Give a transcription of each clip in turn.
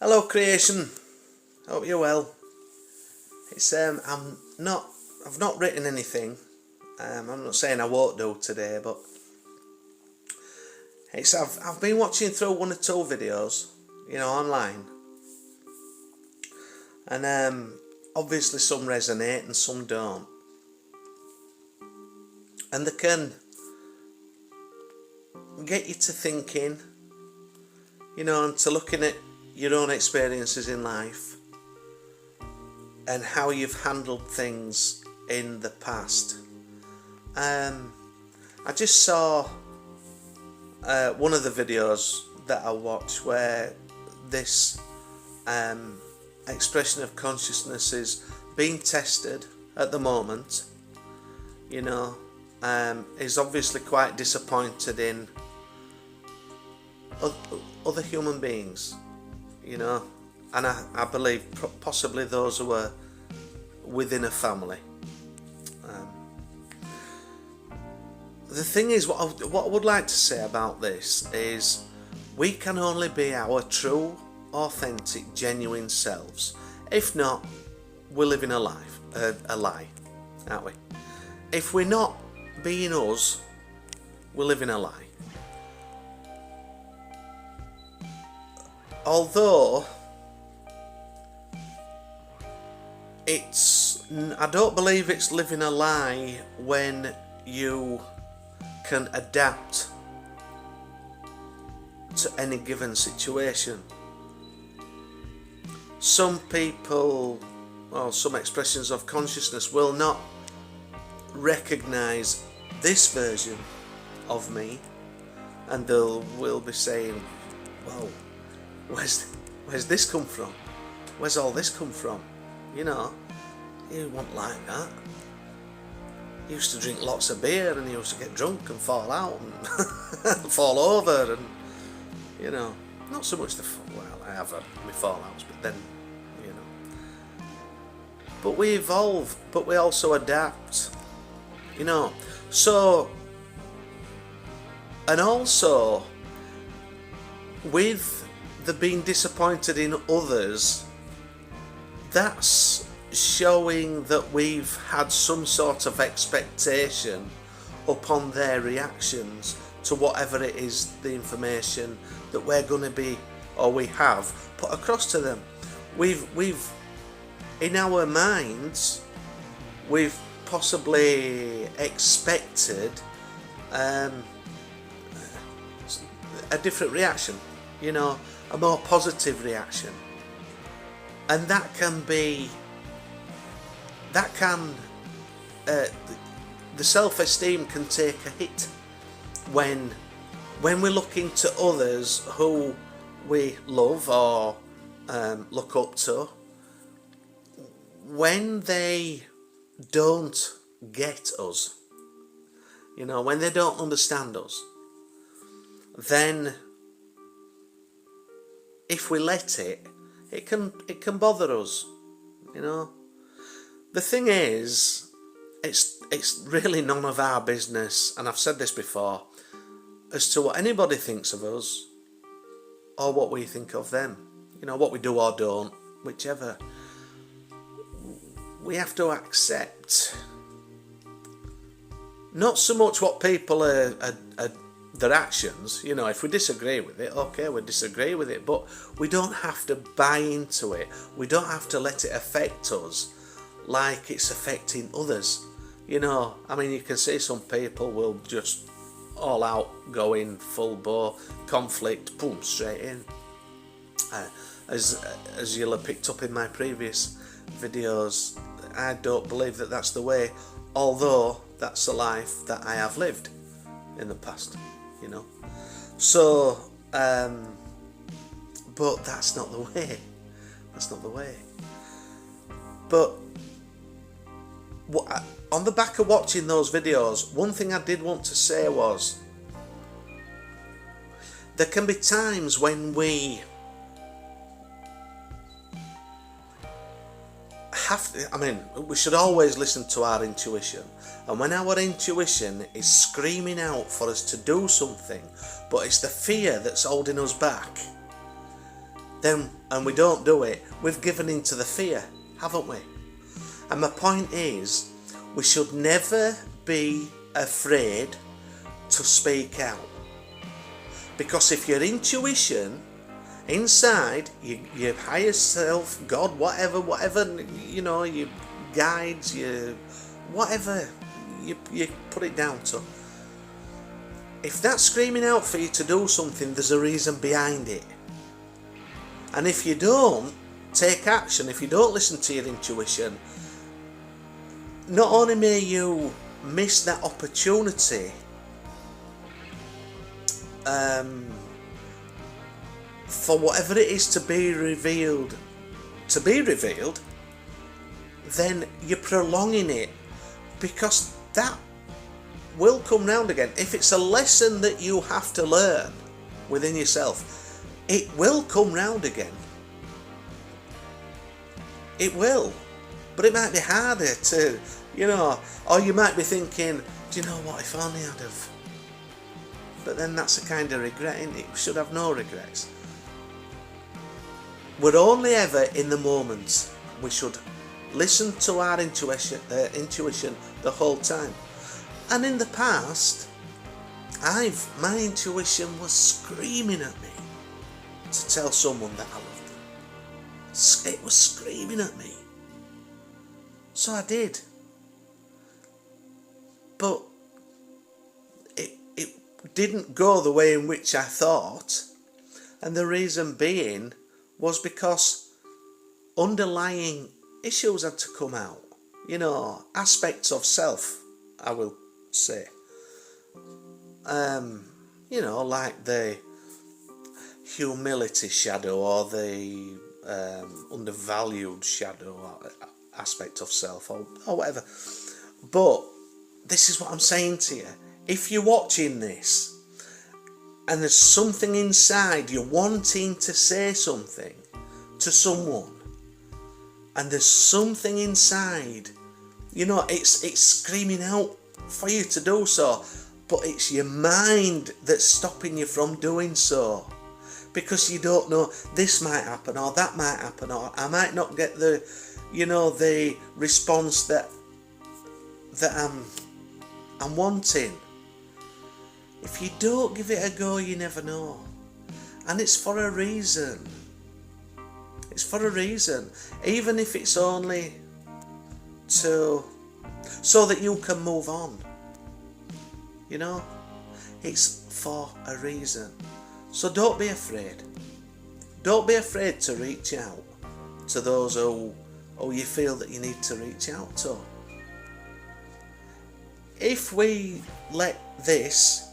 Hello creation, hope you're well. It's I've not written anything. I'm not saying I won't do today, but I've been watching through one or two videos, online, and obviously some resonate and some don't, and they can get you to thinking, and to looking at your own experiences in life and how you've handled things in the past. I just saw one of the videos that I watched where this expression of consciousness is being tested at the moment. Is obviously quite disappointed in other human beings, and I believe possibly those who are within a family. The thing is, what I would like to say about this is we can only be our true, authentic, genuine selves. If not, we're living a lie, aren't we? If we're not being us, we're living a lie. Although I don't believe it's living a lie when you can adapt to any given situation. Some people, or some expressions of consciousness, will not recognize this version of me, and will be saying, well, where's this come from? Where's all this come from? You weren't like that. You used to drink lots of beer and you used to get drunk and fall out and fall over and, not so much I have my fallouts, but then, But we evolve, but we also adapt, So, and also, with the being disappointed in others, that's showing that we've had some sort of expectation upon their reactions to whatever it is, the information that we're going to be, or we have put across to them. We've in our minds, we've possibly expected a different reaction, a more positive reaction, and the self-esteem can take a hit when we're looking to others who we love or look up to, when they don't get us, when they don't understand us, then if we let it can bother us, The thing is, it's really none of our business, and I've said this before, as to what anybody thinks of us or what we think of them. What we do or don't, whichever. We have to accept not so much what people are their actions. If we disagree with it, okay, we disagree with it, but we don't have to buy into it. We don't have to let it affect us like it's affecting others. You can see some people will just all out go in full bore conflict, boom, straight in. As you'll have picked up in my previous videos, I don't believe that that's the way, although that's a life that I have lived in the past, So, but that's not the way. That's not the way. But on the back of watching those videos, one thing I did want to say was, there can be times when we we should always listen to our intuition, and when our intuition is screaming out for us to do something, but it's the fear that's holding us back, then and we don't do it, we've given in to the fear, haven't we? And my point is, we should never be afraid to speak out. Because if your intuition inside, your higher self, God, whatever, your guides, whatever you put it down to, if that's screaming out for you to do something, there's a reason behind it. And if you don't take action, if you don't listen to your intuition, not only may you miss that opportunity for whatever it is to be revealed, then you're prolonging it, because that will come round again. If it's a lesson that you have to learn within yourself, it will come round again. It will. But it might be harder to, or you might be thinking, do you know what, if only I'd have. But then that's a kind of regret, isn't it? We should have no regrets. We're only ever in the moment. We should listen to our intuition the whole time. And in the past, my intuition was screaming at me to tell someone that I loved them. It was screaming at me. So I did. But it didn't go the way in which I thought. And the reason being was because underlying issues had to come out. Aspects of self, I will say. Like the humility shadow, or the undervalued shadow or aspect of self, or whatever. But this is what I'm saying to you. If you're watching this and there's something inside you're wanting to say something to someone, and there's something inside, it's screaming out for you to do so, but it's your mind that's stopping you from doing so, because you don't know, this might happen or that might happen, or I might not get the response that I'm wanting. If you don't give it a go, you never know. And it's for a reason. It's for a reason. Even if it's only so that you can move on. It's for a reason. So don't be afraid. Don't be afraid to reach out to those who you feel that you need to reach out to. If we let this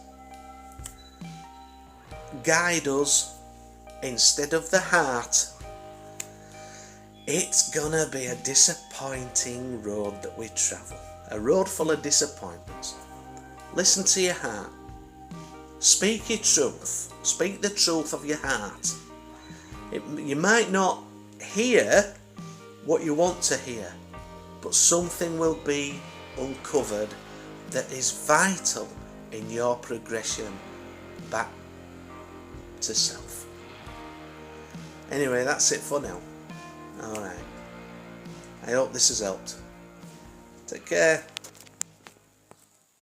guide us instead of the heart, it's gonna be a disappointing road that we travel. A road full of disappointments. Listen to your heart. Speak your truth. Speak the truth of your heart. You might not hear what you want to hear, but something will be uncovered that is vital in your progression back to self. Anyway, that's it for now. Alright. I hope this has helped. Take care.